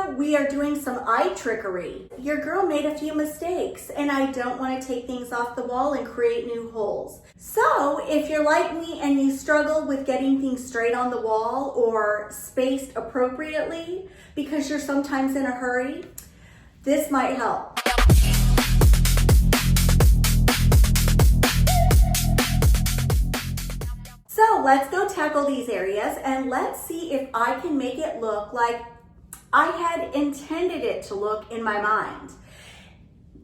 video, we are doing some eye trickery. Your girl made a few mistakes and I don't want to take things off the wall and create new holes. So if you're like me and you struggle with getting things straight on the wall or spaced appropriately because you're sometimes in a hurry, this might help. So let's go tackle these areas and let's see if I can make it look like I had intended it to look in my mind.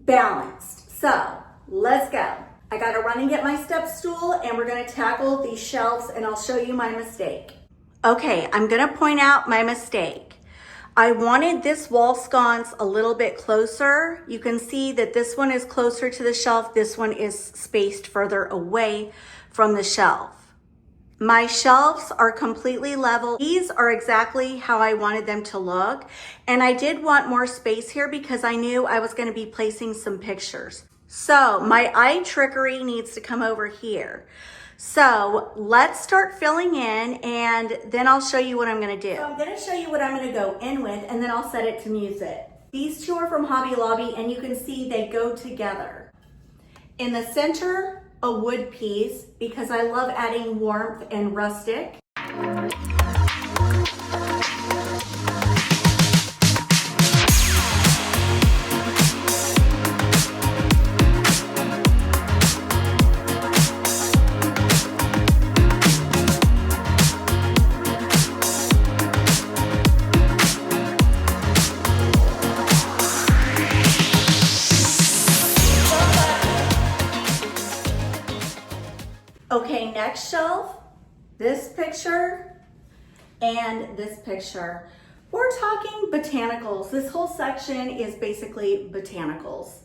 Balanced. So let's go. I gotta run and get my step stool and we're gonna tackle these shelves and I'll show you my mistake. Okay, I'm gonna point out my mistake. I wanted this wall sconce a little bit closer. You can see that this one is closer to the shelf. This one is spaced further away from the shelf. My shelves are completely level. These are exactly how I wanted them to look. And I did want more space here because I knew I was gonna be placing some pictures. So my eye trickery needs to come over here. So let's start filling in and then I'll show you what I'm gonna do. So I'm gonna show you what I'm gonna go in with and then I'll set it to music. These two are from Hobby Lobby and you can see they go together. In the center, a wood piece because I love adding warmth and rustic. Okay, next shelf, this picture and this picture. We're talking botanicals. This whole section is basically botanicals.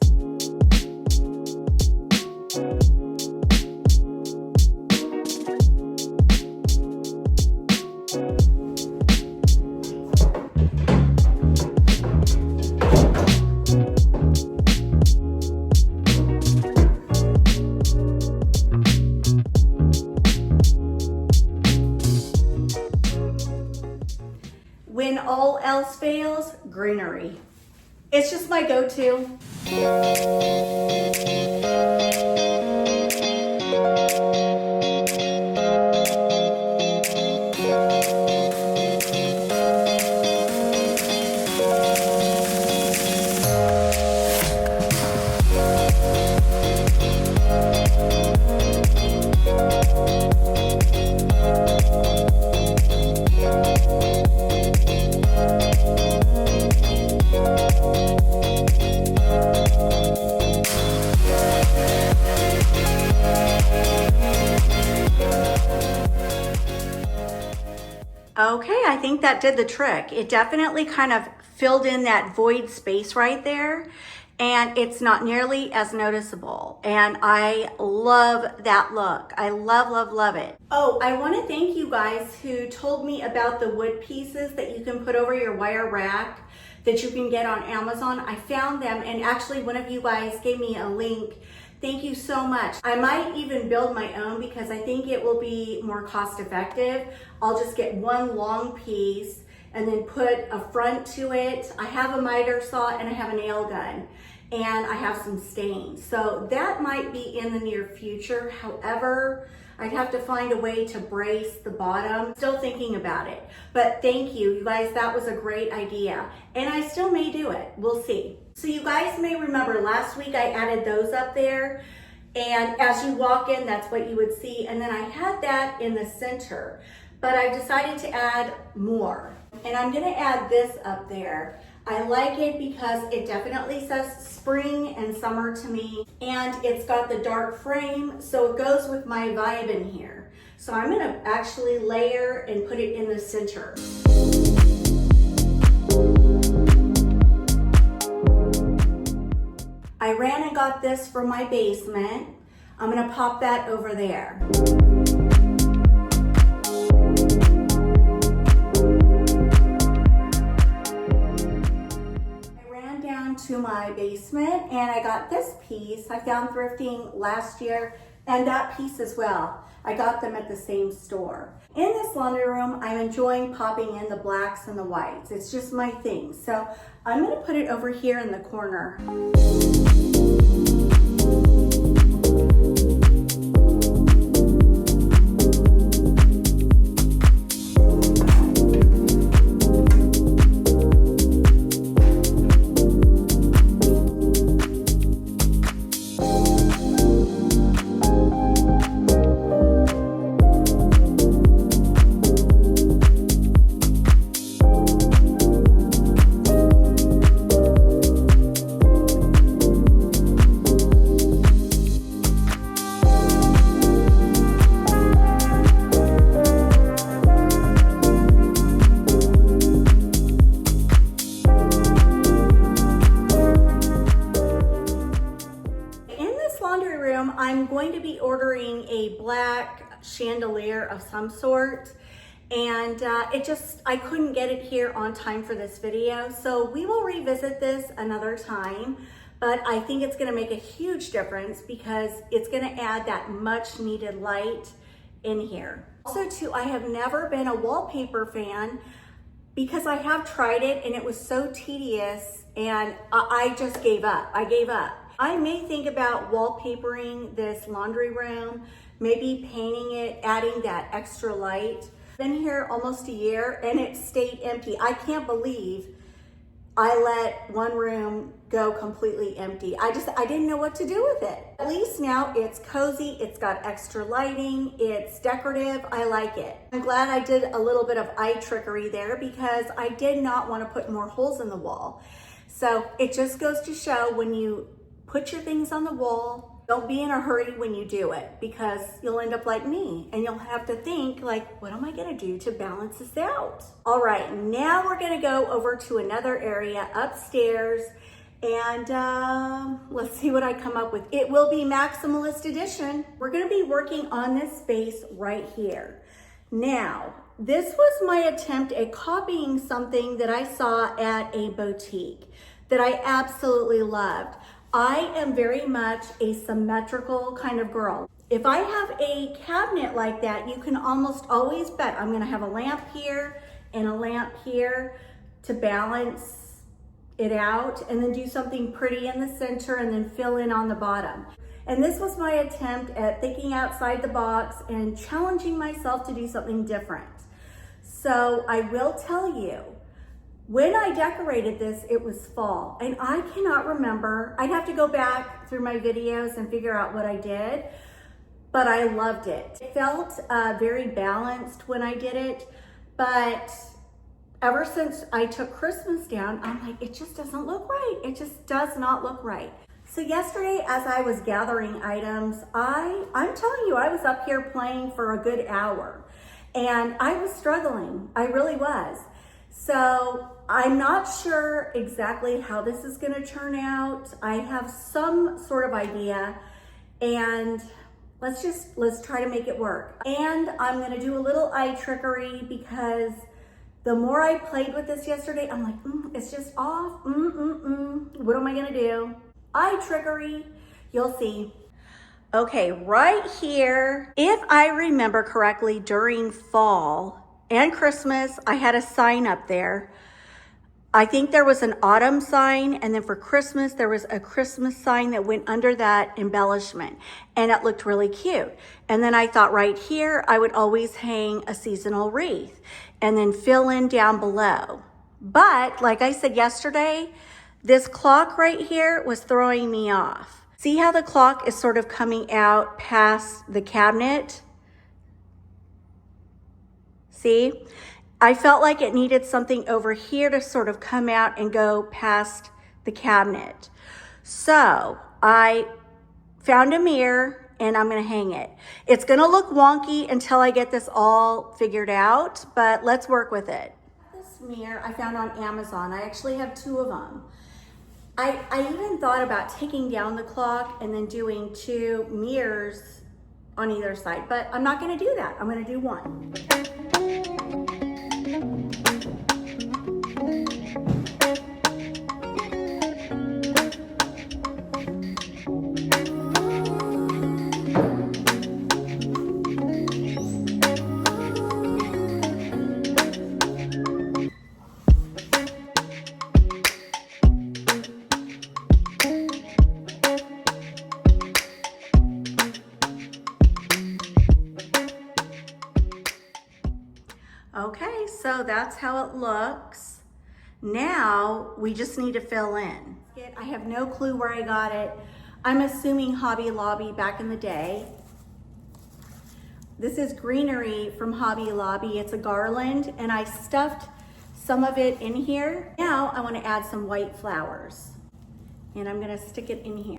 When all else fails, greenery. It's just my go-to. Okay, I think that did the trick. It definitely kind of filled in that void space right there and it's not nearly as noticeable. And I love that look. I love, love, love it. Oh, I want to thank you guys who told me about the wood pieces that you can put over your wire rack that you can get on Amazon. I found them and actually one of you guys gave me a link. Thank you so much. I might even build my own because I think it will be more cost effective. I'll just get one long piece and then put a front to it. I have a miter saw and I have a nail gun and I have some stains. So that might be in the near future. However, I'd have to find a way to brace the bottom. Still thinking about it, but thank you. You guys, that was a great idea. And I still may do it, we'll see. So you guys may remember last week I added those up there and as you walk in, that's what you would see. And then I had that in the center, but I decided to add more. And I'm gonna add this up there. I like it because it definitely says spring and summer to me. And it's got the dark frame, so it goes with my vibe in here. So I'm gonna actually layer and put it in the center. I ran and got this from my basement. I'm gonna pop that over there. I ran down to my basement and I got this piece I found thrifting last year. And that piece as well. I got them at the same store. In this laundry room, I'm enjoying popping in the blacks and the whites. It's just my thing. So I'm gonna put it over here in the corner. I'm going to be ordering a black chandelier of some sort, and I couldn't get it here on time for this video, so we will revisit this another time, but I think it's going to make a huge difference because it's going to add that much needed light in here. Also too, I have never been a wallpaper fan because I have tried it and it was so tedious, and I just gave up. I gave up. I may think about wallpapering this laundry room, maybe painting it, adding that extra light. Been here almost a year and it stayed empty. I can't believe I let one room go completely empty. I didn't know what to do with it. At least now it's cozy, it's got extra lighting, it's decorative, I like it. I'm glad I did a little bit of eye trickery there because I did not want to put more holes in the wall. So it just goes to show, when you put your things on the wall, don't be in a hurry when you do it, because you'll end up like me and you'll have to think like, what am I gonna do to balance this out? All right, now we're gonna go over to another area upstairs, and let's see what I come up with. It will be maximalist edition. We're gonna be working on this space right here. Now, this was my attempt at copying something that I saw at a boutique that I absolutely loved. I am very much a symmetrical kind of girl. If I have a cabinet like that, you can almost always bet I'm gonna have a lamp here and a lamp here to balance it out, and then do something pretty in the center and then fill in on the bottom. And this was my attempt at thinking outside the box and challenging myself to do something different. So I will tell you, when I decorated this, it was fall, and I cannot remember. I'd have to go back through my videos and figure out what I did, but I loved it. It felt very balanced when I did it, but ever since I took Christmas down, I'm like, it just doesn't look right. It just does not look right. So yesterday, as I was gathering items, I'm telling you, I was up here playing for a good hour, and I was struggling. I really was. So I'm not sure exactly how this is going to turn out. I have some sort of idea, and let's try to make it work. And I'm going to do a little eye trickery, because the more I played with this yesterday, I'm like, it's just off. What am I going to do? Eye trickery. You'll see. Okay, right here, if I remember correctly, during fall and Christmas, I had a sign up there. I think there was an autumn sign, and then for Christmas, there was a Christmas sign that went under that embellishment, and it looked really cute. And then I thought right here, I would always hang a seasonal wreath and then fill in down below. But like I said yesterday, this clock right here was throwing me off. See how the clock is sort of coming out past the cabinet? See? I felt like it needed something over here to sort of come out and go past the cabinet. So I found a mirror and I'm gonna hang it. It's gonna look wonky until I get this all figured out, but let's work with it. This mirror I found on Amazon. I actually have 2 of them. I even thought about taking down the clock and then doing 2 mirrors on either side, but I'm not gonna do that. I'm gonna do one. that's how it looks. Now we just need to fill in. I have no clue where I got it. I'm assuming Hobby Lobby back in the day. This is greenery from Hobby Lobby. It's a garland, and I stuffed some of it in here. Now I want to add some white flowers, and I'm going to stick it in here.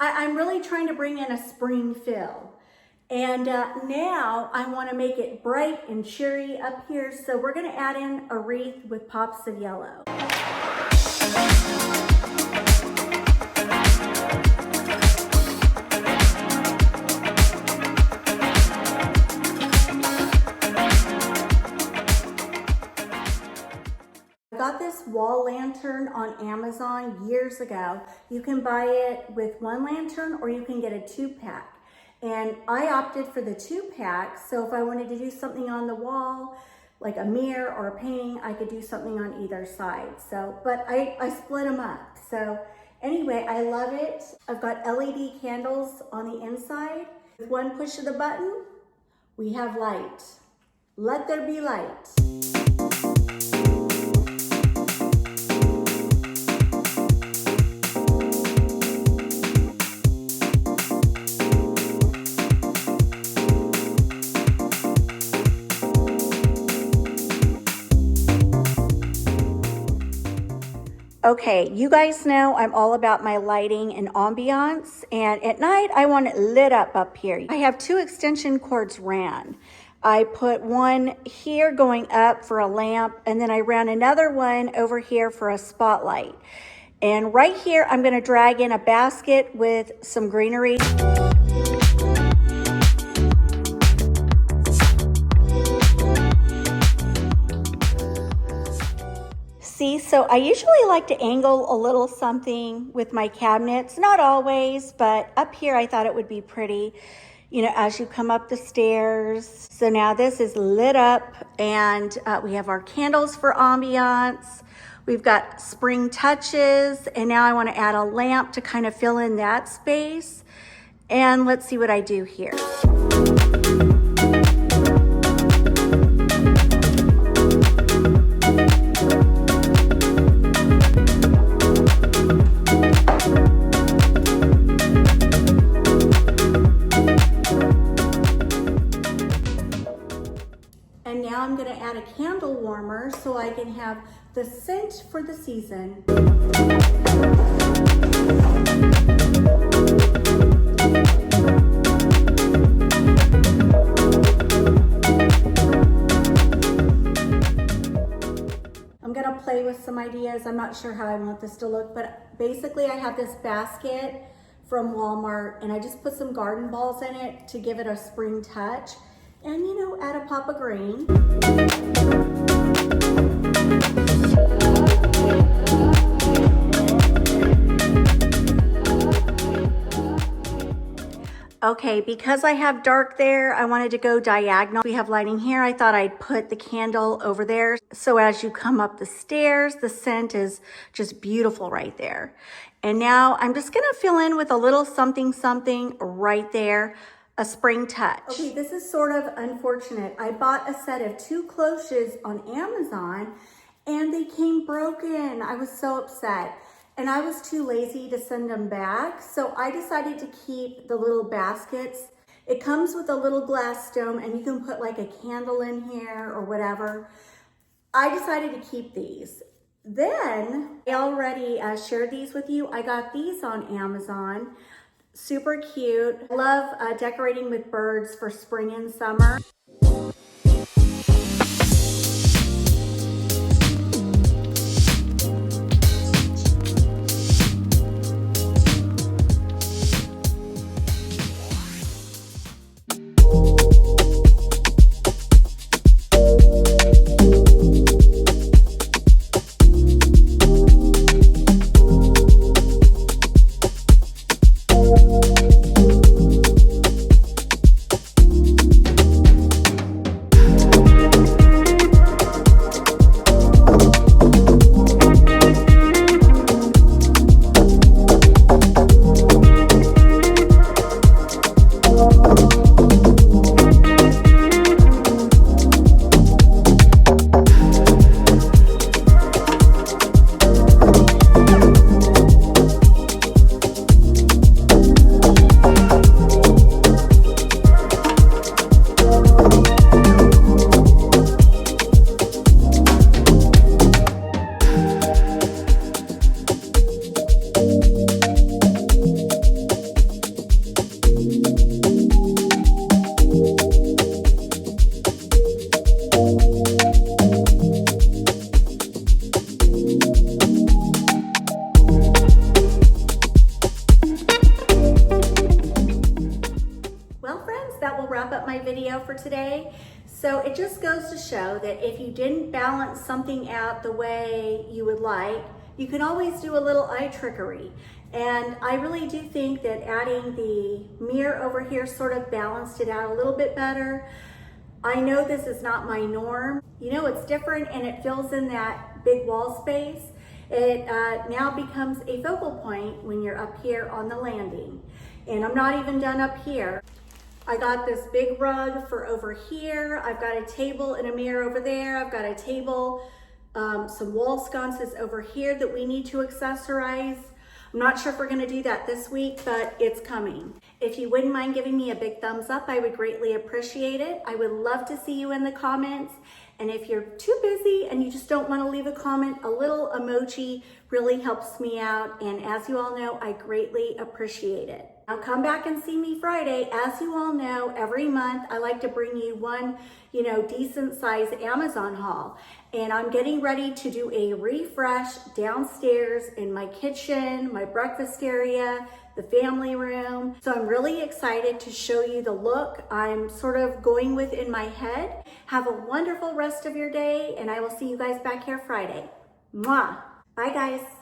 I'm really trying to bring in a spring feel. And now I want to make it bright and cheery up here. So we're going to add in a wreath with pops of yellow. Got this wall lantern on Amazon years ago. You can buy it with one lantern or you can get a 2-pack. And I opted for the 2-pack, so if I wanted to do something on the wall, like a mirror or a painting, I could do something on either side. So, but I split them up. So anyway, I love it. I've got LED candles on the inside. With one push of the button, we have light. Let there be light. Okay, you guys know I'm all about my lighting and ambiance, and at night I want it lit up here. I have 2 extension cords ran. I put one here going up for a lamp, and then I ran another one over here for a spotlight. And right here I'm going to drag in a basket with some greenery. See, so I usually like to angle a little something with my cabinets, not always, but up here I thought it would be pretty, you know, as you come up the stairs. So now this is lit up, and we have our candles for ambiance. We've got spring touches, and now I want to add a lamp to kind of fill in that space. And let's see what I do here. And now I'm going to add a candle warmer so I can have the scent for the season. I'm going to play with some ideas. I'm not sure how I want this to look, but basically I have this basket from Walmart, and I just put some garden balls in it to give it a spring touch. and you know, add a pop of green. Okay, because I have dark there, I wanted to go diagonal. We have lighting here. I thought I'd put the candle over there. So as you come up the stairs, the scent is just beautiful right there. And now I'm just gonna fill in with a little something something right there, a spring touch. Okay, this is sort of unfortunate. I bought a set of 2 cloches on Amazon and they came broken. I was so upset. And I was too lazy to send them back, so I decided to keep the little baskets. It comes with a little glass dome and you can put like a candle in here or whatever. I decided to keep these. Then, I already shared these with you. I got these on Amazon. Super cute. I love decorating with birds for spring and summer. That will wrap up my video for today. So it just goes to show that if you didn't balance something out the way you would like, you can always do a little eye trickery. And I really do think that adding the mirror over here sort of balanced it out a little bit better. I know this is not my norm. You know, it's different and it fills in that big wall space. It now becomes a focal point when you're up here on the landing. And I'm not even done up here. I got this big rug for over here. I've got a table and a mirror over there. I've got a table, some wall sconces over here that we need to accessorize. I'm not sure if we're gonna do that this week, but it's coming. If you wouldn't mind giving me a big thumbs up, I would greatly appreciate it. I would love to see you in the comments. And if you're too busy and you just don't wanna leave a comment, a little emoji really helps me out. And as you all know, I greatly appreciate it. Now come back and see me Friday. As you all know, every month I like to bring you one, decent size Amazon haul. And I'm getting ready to do a refresh downstairs in my kitchen, my breakfast area, the family room. So I'm really excited to show you the look I'm sort of going with in my head. Have a wonderful rest of your day and I will see you guys back here Friday. Mwah! Bye guys.